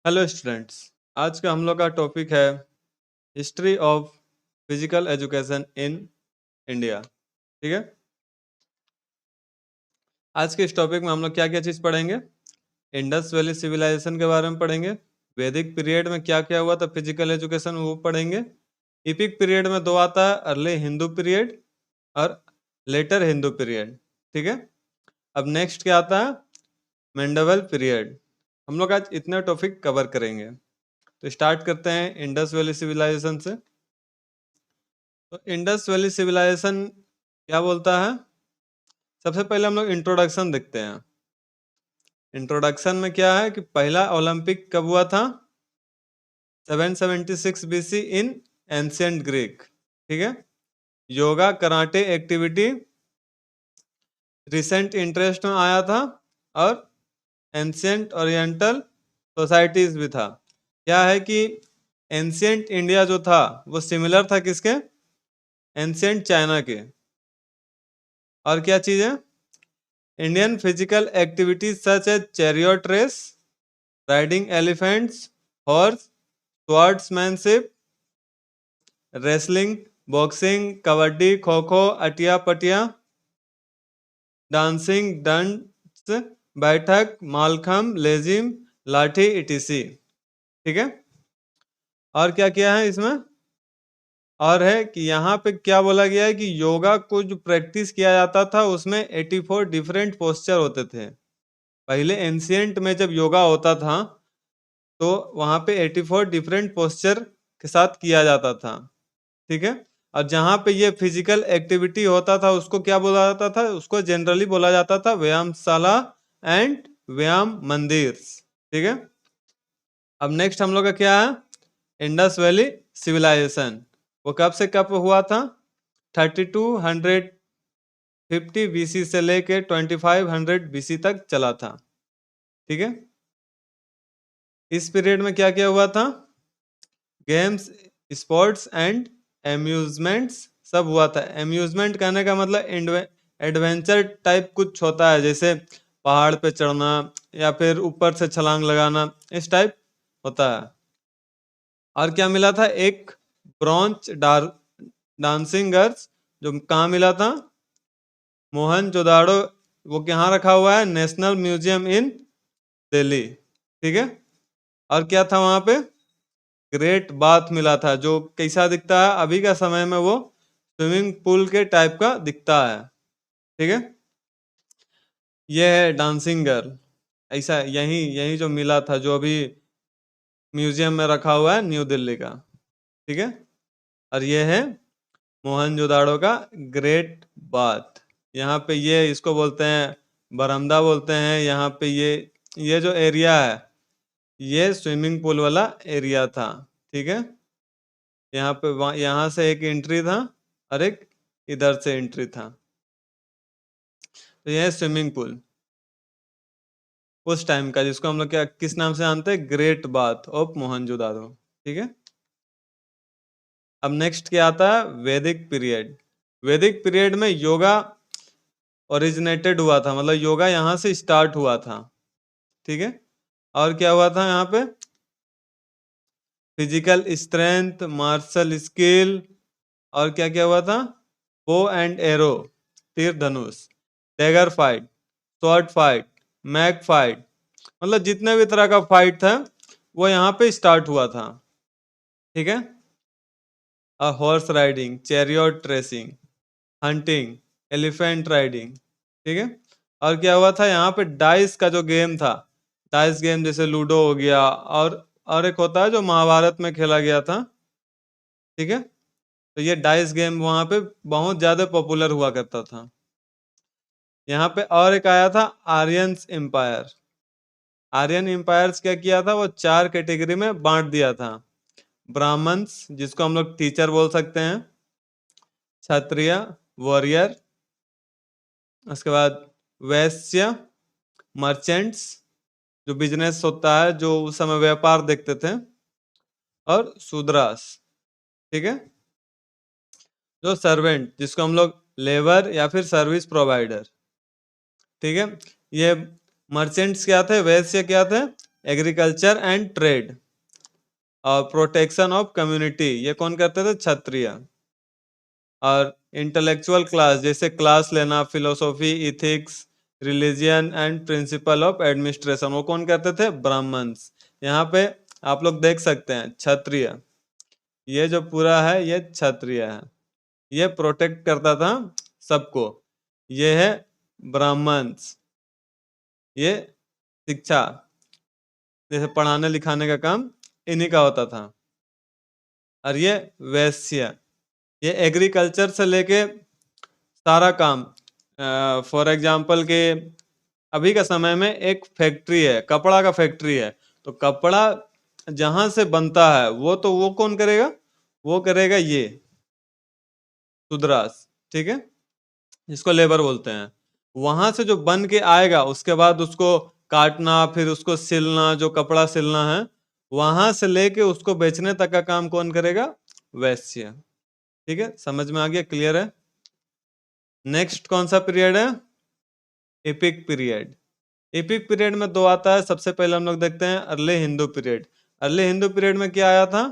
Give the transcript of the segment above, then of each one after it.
Hello students. आज का हम लोग का टॉपिक है history of physical education in India. ठीक है, आज के इस टॉपिक में हम लोग क्या क्या चीज़ पढ़ेंगे। इंडस वैली सिविलाइजेशन के बारे में पढ़ेंगे। वैदिक पीरियड में क्या क्या हुआ था फिजिकल एजुकेशन वो पढ़ेंगे। इपिक पीरियड में दो आता है, अर्ली हिंदू पीरियड और लेटर हिंदू पीरियड। ठीक है, अब नेक्स्ट क्या आता है, मेंडवल पीरियड। हम लोग आज इतना टॉपिक कवर करेंगे। तो स्टार्ट करते हैं इंडस वैली सिविलाइजेशन से। तो इंडस वैली सिविलाइजेशन क्या बोलता है, सबसे पहले हम लोग इंट्रोडक्शन देखते हैं। इंट्रोडक्शन में क्या है कि पहला ओलंपिक कब हुआ था, 776 बीसी इन एंशियंट ग्रीक। ठीक है, yoga karate activity recent interest में आया था और एंशियंट ओरिएंटल सोसाइटीज भी था। क्या है कि एंशियंट इंडिया जो था वो सिमिलर था किसके, एंशियंट चाइना के। और क्या चीज़ है, Indian physical activities such as chariot race, riding elephants, horse, swordsmanship, wrestling, boxing, kabaddi, kho kho, अटिया पटिया, डांसिंग, डंस, बैठक, मालखम, लेजिम, लाठी, इटीसी। ठीक है, और क्या किया है इसमें, और है कि यहाँ पे क्या बोला गया है कि योगा को जो प्रैक्टिस किया जाता था उसमें 84 डिफरेंट पोस्चर होते थे। पहले एंशियंट में जब योगा होता था तो वहाँ पे 84 डिफरेंट पोस्चर के साथ किया जाता था। ठीक है, और जहाँ पे ये फिजिकल एक्टिविटी होता था उसको क्या बोला जाता था, उसको जनरली बोला जाता था व्यायामशाला एंड व्यायाम मंदिर। ठीक है, अब नेक्स्ट हम लोग का क्या है, इंडस वैली सिविलाइजेशन। वो कब से कब हुआ था, 3250 बीसी से लेके 2500 बीसी तक चला था। ठीक है, इस पीरियड में क्या क्या हुआ था, गेम्स, स्पोर्ट्स एंड एम्यूजमेंट्स सब हुआ था। एम्यूजमेंट कहने का मतलब एडवेंचर टाइप कुछ होता है, जैसे पहाड़ पे चढ़ना या फिर ऊपर से छलांग लगाना, इस टाइप होता है। और क्या मिला था, एक ब्रॉन्ज डांसिंग गर्ल्स, जो कहाँ मिला था, मोहनजोदाड़ो। वो कहाँ रखा हुआ है, नेशनल म्यूजियम इन दिल्ली। ठीक है, और क्या था वहां पे, ग्रेट बाथ मिला था, जो कैसा दिखता है, अभी का समय में वो स्विमिंग पूल के टाइप का दिखता है। ठीक है, ये है डांसिंग गर्ल, ऐसा यही यही जो मिला था, जो अभी म्यूजियम में रखा हुआ है न्यू दिल्ली का। ठीक है, और ये है मोहनजोदाड़ो का ग्रेट बाथ। यहाँ पे ये इसको बोलते हैं बरामदा बोलते हैं। यहाँ पे ये जो एरिया है ये स्विमिंग पूल वाला एरिया था। ठीक है, यहाँ पे यहाँ से एक एंट्री था और एक इधर से एंट्री था। तो यह है स्विमिंग पूल उस टाइम का, जिसको हम लोग क्या किस नाम से जानते हैं, ग्रेट बाथ ऑफ मोहनजोदारो। ठीक है, अब नेक्स्ट क्या आता है, वैदिक पीरियड। वैदिक पीरियड में योगा ओरिजिनेटेड हुआ था, मतलब योगा यहाँ से स्टार्ट हुआ था। ठीक है, और क्या हुआ था यहाँ पे, फिजिकल स्ट्रेंथ, मार्शल स्किल, और क्या क्या हुआ था, बो एंड एरो, तीर धनुष, dagger fight, sword fight, mag fight, मतलब जितने भी तरह का फाइट था वो यहाँ पे स्टार्ट हुआ था। ठीक है, horse riding, chariot racing, hunting, elephant riding. ठीक है, और क्या हुआ था यहाँ पे, डाइस का जो गेम था, डाइस गेम जैसे लूडो हो गया, और एक होता है जो महाभारत में खेला गया था। ठीक है, तो ये डाइस गेम वहां पे बहुत ज्यादा पॉपुलर हुआ करता था। यहाँ पे और एक आया था आर्यन एम्पायर। आर्यन एम्पायर्स क्या किया था, वो चार कैटेगरी में बांट दिया था। ब्राह्मण्स, जिसको हम लोग टीचर बोल सकते हैं, क्षत्रिय, वॉरियर, उसके बाद वैश्य, मर्चेंट्स, जो बिजनेस होता है, जो उस समय व्यापार देखते थे, और शूद्रास। ठीक है, जो सर्वेंट, जिसको हम लोग लेबर या फिर सर्विस प्रोवाइडर। ठीक है, ये मर्चेंट्स क्या थे, वैश्य क्या थे, एग्रीकल्चर एंड ट्रेड और प्रोटेक्शन ऑफ कम्युनिटी, ये कौन करते थे? क्षत्रिय। और इंटेलेक्चुअल क्लास, जैसे क्लास लेना, philosophy, ethics, religion and principle of administration, वो कौन करते थे? ब्राह्मण्स। यहाँ पे आप लोग देख सकते हैं क्षत्रिय, ये जो पूरा है ये क्षत्रिय है, ये प्रोटेक्ट करता था सबको। ये है ब्राह्मण्स, ये शिक्षा, जैसे पढ़ाने लिखाने का काम इन्हीं का होता था। और ये वैश्य, ये एग्रीकल्चर से लेके सारा काम, फॉर एग्जाम्पल के अभी का समय में एक फैक्ट्री है, कपड़ा का फैक्ट्री है, तो कपड़ा जहां से बनता है वो कौन करेगा? वो करेगा ये सुद्रास, ठीक है, जिसको लेबर बोलते हैं। वहां से जो बन के आएगा उसके बाद उसको काटना, फिर उसको सिलना, जो कपड़ा सिलना है, वहां से लेके उसको बेचने तक का काम कौन करेगा? वैश्य। ठीक है, समझ में आ गया? क्लियर है? नेक्स्ट कौन सा पीरियड है? Epic period. एपिक पीरियड में दो आता है, सबसे पहले हम लोग देखते हैं early Hindu period. Early Hindu period में क्या आया था?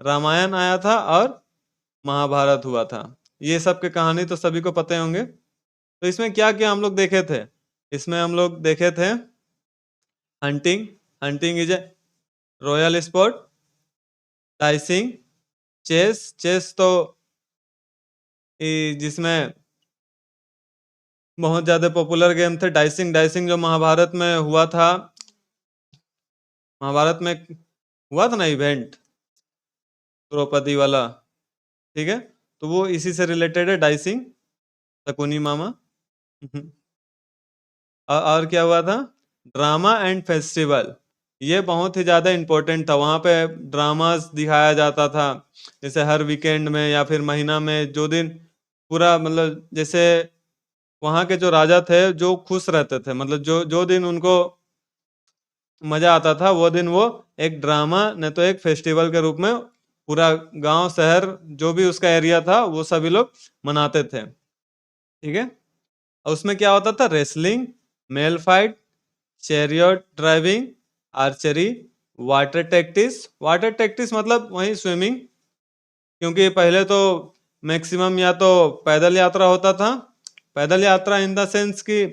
रामायण आया था और महाभारत हुआ था। ये सब की कहानी तो सभी को पते होंगे। तो इसमें क्या क्या हम लोग देखे थे? इसमें हम लोग देखे थे hunting, hunting is a royal sport, dicing, chess, chess तो जिसमें बहुत ज्यादा पॉपुलर गेम थे। डाइसिंग, डाइसिंग जो महाभारत में हुआ था, महाभारत में हुआ था ना इवेंट, द्रौपदी वाला, ठीक है, तो वो इसी से रिलेटेड है, डाइसिंग, शकुनी मामा। और क्या हुआ था? ड्रामा एंड फेस्टिवल, ये बहुत ही ज्यादा इम्पोर्टेंट था। वहां पे ड्रामास दिखाया जाता था, जैसे हर वीकेंड में या फिर महीना में, जो दिन पूरा मतलब जैसे वहां के जो राजा थे जो खुश रहते थे, मतलब जो जो दिन उनको मजा आता था, वो दिन वो एक ड्रामा नहीं तो एक फेस्टिवल के रूप में पूरा गांव शहर जो भी उसका एरिया था वो सभी लोग मनाते थे। ठीक है, और उसमें क्या होता था? Wrestling, male fight, chariot driving, archery, water tactics. Water tactics मतलब वही स्विमिंग, क्योंकि पहले तो मैक्सिमम या तो पैदल यात्रा होता था, पैदल यात्रा इन द सेंस कि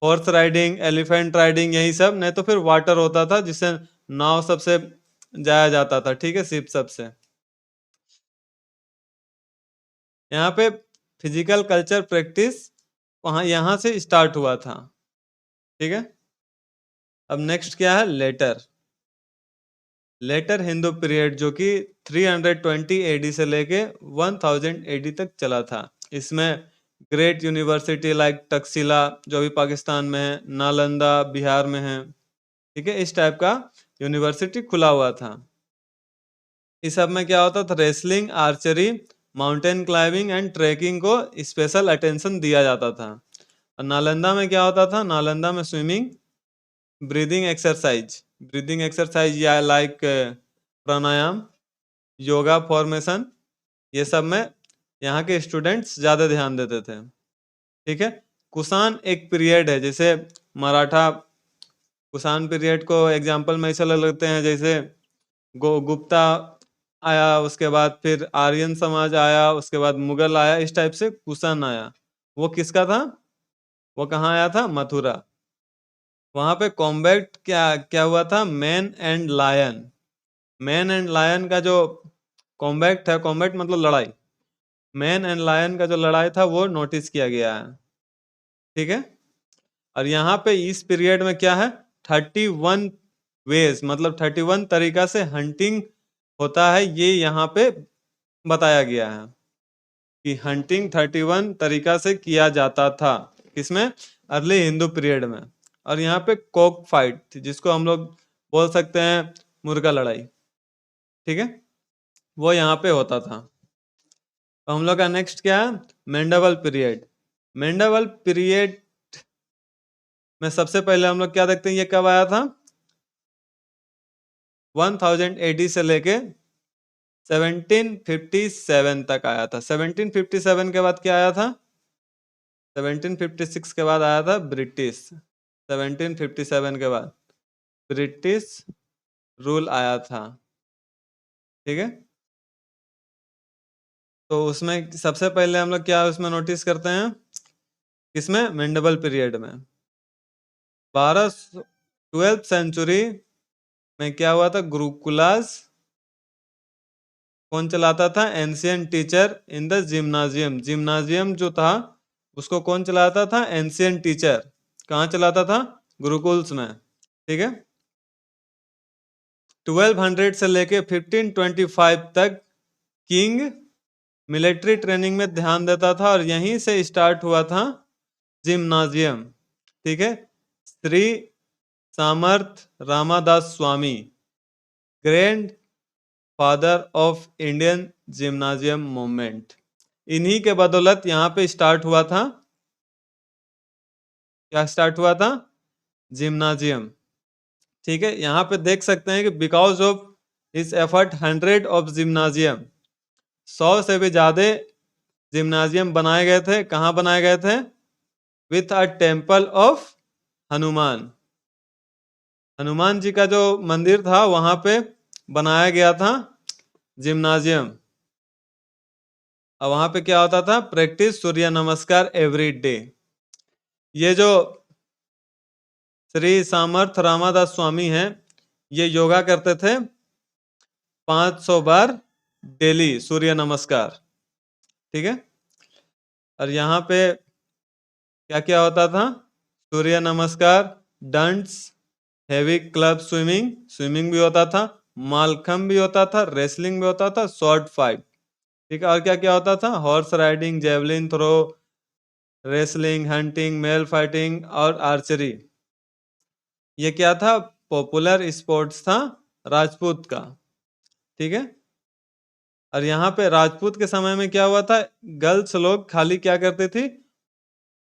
हॉर्स राइडिंग, एलिफेंट राइडिंग, यही सब, नहीं तो फिर वाटर होता था जिससे नाव सबसे जाया जाता था, ठीक है, शिप सबसे। यहाँ पे फिजिकल कल्चर प्रैक्टिस वहां यहाँ से स्टार्ट हुआ था। ठीक है, अब नेक्स्ट क्या है? लेटर। लेटर हिंदू पीरियड जो कि 320 एडी से लेके 1000 एडी तक चला था। इसमें ग्रेट यूनिवर्सिटी लाइक तक्षशिला जो अभी पाकिस्तान में है, नालंदा बिहार में है, ठीक है, इस टाइप का यूनिवर्सिटी खुला हुआ था। इस सब में क्या होता था? Wrestling, archery, mountain climbing and trekking को स्पेशल अटेंशन दिया जाता था। और नालंदा में क्या होता था? नालंदा में swimming, breathing exercise, breathing exercise या लाइक प्राणायाम, योगा फॉर्मेशन, ये सब में यहाँ के स्टूडेंट्स ज्यादा ध्यान देते थे। ठीक है, कुषाण एक पीरियड है, जैसे मराठा कुषाण पीरियड को एग्जाम्पल में ऐसा ले लेते हैं, जैसे गुप्ता आया, उसके बाद फिर आर्यन समाज आया, उसके बाद मुगल आया, इस टाइप से कुषाण आया। वो किसका था? वो कहाँ आया था? मथुरा। वहां पे कॉम्बैट क्या क्या हुआ था? Man and lion. Man and lion का जो कॉम्बैट है, कॉम्बैट मतलब लड़ाई, मैन एंड लायन का जो लड़ाई था वो नोटिस किया गया है। ठीक है, और यहाँ पे इस पीरियड में क्या है? 31 वेज, मतलब 31 तरीका से हंटिंग होता है, ये यहाँ पे बताया गया है कि हंटिंग 31 तरीका से किया जाता था। किसमें? अर्ली हिंदू पीरियड में। और यहाँ पे कॉक फाइट थी, जिसको हम लोग बोल सकते हैं मुर्गा लड़ाई, ठीक है, वो यहाँ पे होता था। तो हम लोग का नेक्स्ट क्या है? मेंडावल पीरियड। मेंडावल पीरियड में सबसे पहले हम लोग क्या देखते हैं? ये कब आया था? 1000 एडी से लेके 1757 तक आया था। 1757 के बाद क्या आया था? 1756 के बाद आया था ब्रिटिश। 1757 के बाद ब्रिटिश रूल आया था। ठीक है, तो उसमें सबसे पहले हम लोग क्या उसमें नोटिस करते हैं, किसमें, मेंडेबल पीरियड में। 12th सेंचुरी में क्या हुआ था, गुरुकुलास कौन चलाता था, ancient teacher in the gymnasium. Gymnasium जो था उसको कौन चलाता था, एंशियंट टीचर। कहाँ चलाता था, गुरुकुल्स में। ठीक है, 1200 से लेके 1525 तक किंग मिलिट्री ट्रेनिंग में ध्यान देता था, और यहीं से स्टार्ट हुआ था जिम्नाजियम। ठीक है, Shri Samarth Ramadas Swami, grand father of Indian gymnasium movement, इन्हीं के बदौलत यहाँ पे स्टार्ट हुआ था, क्या स्टार्ट हुआ था, जिम्नाजियम। ठीक है, यहाँ पे देख सकते हैं कि बिकॉज ऑफ इस एफर्ट 100 ऑफ जिम्नाजियम, 100 से भी ज्यादा जिम्नाजियम बनाए गए थे। कहाँ बनाए गए थे, with a temple of Hanuman, Hanuman ji का जो मंदिर था वहां पे बनाया गया था जिम्नाजियम। और वहां पे क्या होता था, प्रैक्टिस सूर्य नमस्कार एवरी डे। ये जो श्री सामर्थ रामादास स्वामी हैं, ये योगा करते थे 500 बार डेली सूर्य नमस्कार। ठीक है, और यहाँ पे क्या क्या होता था, सूर्य नमस्कार, डंट्स, हेवी क्लब स्विमिंग, स्विमिंग भी होता था, मालखम भी होता था, रेसलिंग भी होता था, शॉर्ट फाइट। ठीक है, और क्या क्या होता था, horse riding, javelin throw, wrestling, hunting, male fighting और आर्चरी। ये क्या था, पॉपुलर स्पोर्ट्स था राजपूत का। ठीक है, और यहाँ पे राजपूत के समय में क्या हुआ था, गर्ल्स लोग खाली क्या करते थे,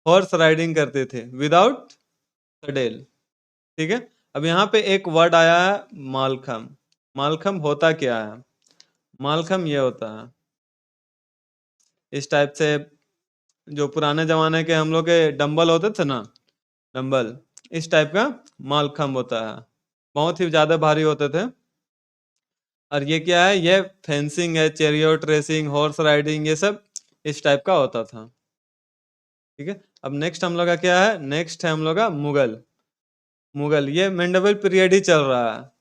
हॉर्स राइडिंग करते थे विदाउट सडेल। ठीक है, अब यहाँ पे एक वर्ड आया है मालखम। मालखम होता क्या है, मालखम ये होता है, इस टाइप से जो पुराने जमाने के हम लोग के डंबल होते थे ना, डंबल, इस टाइप का मालखम होता है, बहुत ही ज्यादा भारी होते थे। और ये क्या है, ये फेंसिंग है, चैरियट रेसिंग, हॉर्स राइडिंग, ये सब इस टाइप का होता था। ठीक है, अब नेक्स्ट हम लोग का क्या है, नेक्स्ट है हम लोग का मुगल। मुगल ये मेंडेबल पीरियड ही चल रहा है।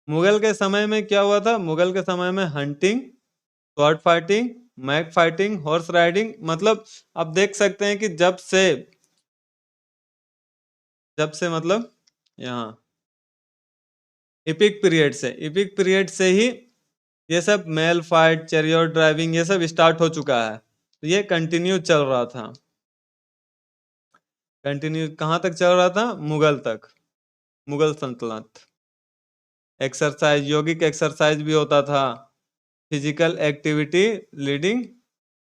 मुगल के समय में क्या हुआ था, मुगल के समय में hunting, sword fighting, mace fighting, horse riding, मतलब आप देख सकते हैं कि जब से मतलब यहाँ इपिक पीरियड से ही ये सब मेल फाइट, चैरियट ड्राइविंग, ये सब स्टार्ट हो चुका है। तो ये कंटिन्यू चल रहा था, कंटिन्यू कहाँ तक चल रहा था, मुगल तक, मुगल सल्तनत। एक्सरसाइज, योगिक एक्सरसाइज भी होता था, फिजिकल एक्टिविटी, लीडिंग,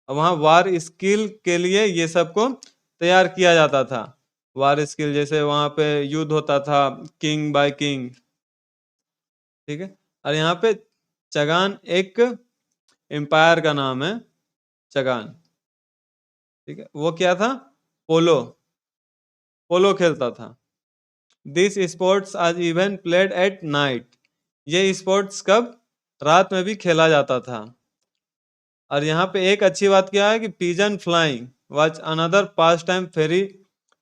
वहाँ वार स्किल के लिए ये सबको तैयार किया जाता था। वार स्किल जैसे वहाँ पे युद्ध होता था किंग बाय किंग। ठीक है, और यहाँ पे चगान एक एम्पायर का नाम है, चगान। ठीक है, वो क्या था, पोलो, पोलो खेलता था। दिस स्पोर्ट्स आज इवन प्लेड एट नाइट, ये स्पोर्ट्स कब, रात में भी खेला जाता था। और यहाँ पे एक अच्छी बात क्या है कि pigeon flying was another pass time very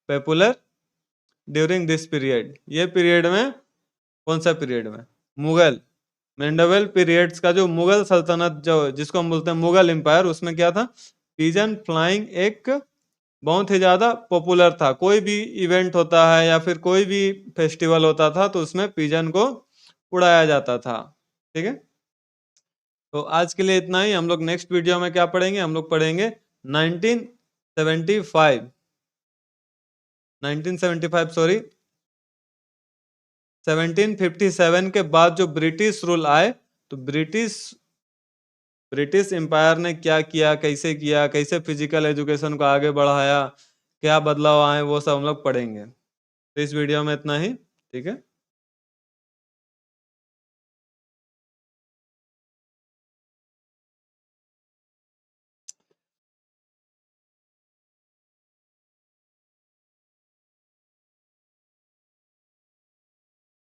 popular during this period. ये पीरियड में, कौन सा पीरियड में, मुगल मेंडेवल पीरियड्स का जो मुगल सल्तनत जो जिसको हम बोलते हैं मुगल एम्पायर, उसमें क्या था, पिजन फ्लाइंग एक बहुत ही ज्यादा पॉपुलर था। कोई भी इवेंट होता है या फिर कोई भी फेस्टिवल होता था तो उसमें पिजन को उड़ाया जाता था। ठीक है, तो आज के लिए इतना ही। हम लोग नेक्स्ट वीडियो में क्या पढ़ेंगे, हम लोग पढ़ेंगे 1975, 1975 सॉरी 1757 के बाद जो ब्रिटिश रूल आए, तो ब्रिटिश एम्पायर ने क्या किया, कैसे फिजिकल एजुकेशन को आगे बढ़ाया, क्या बदलाव आए, वो सब हम लोग पढ़ेंगे। तो इस वीडियो में इतना ही। ठीक है।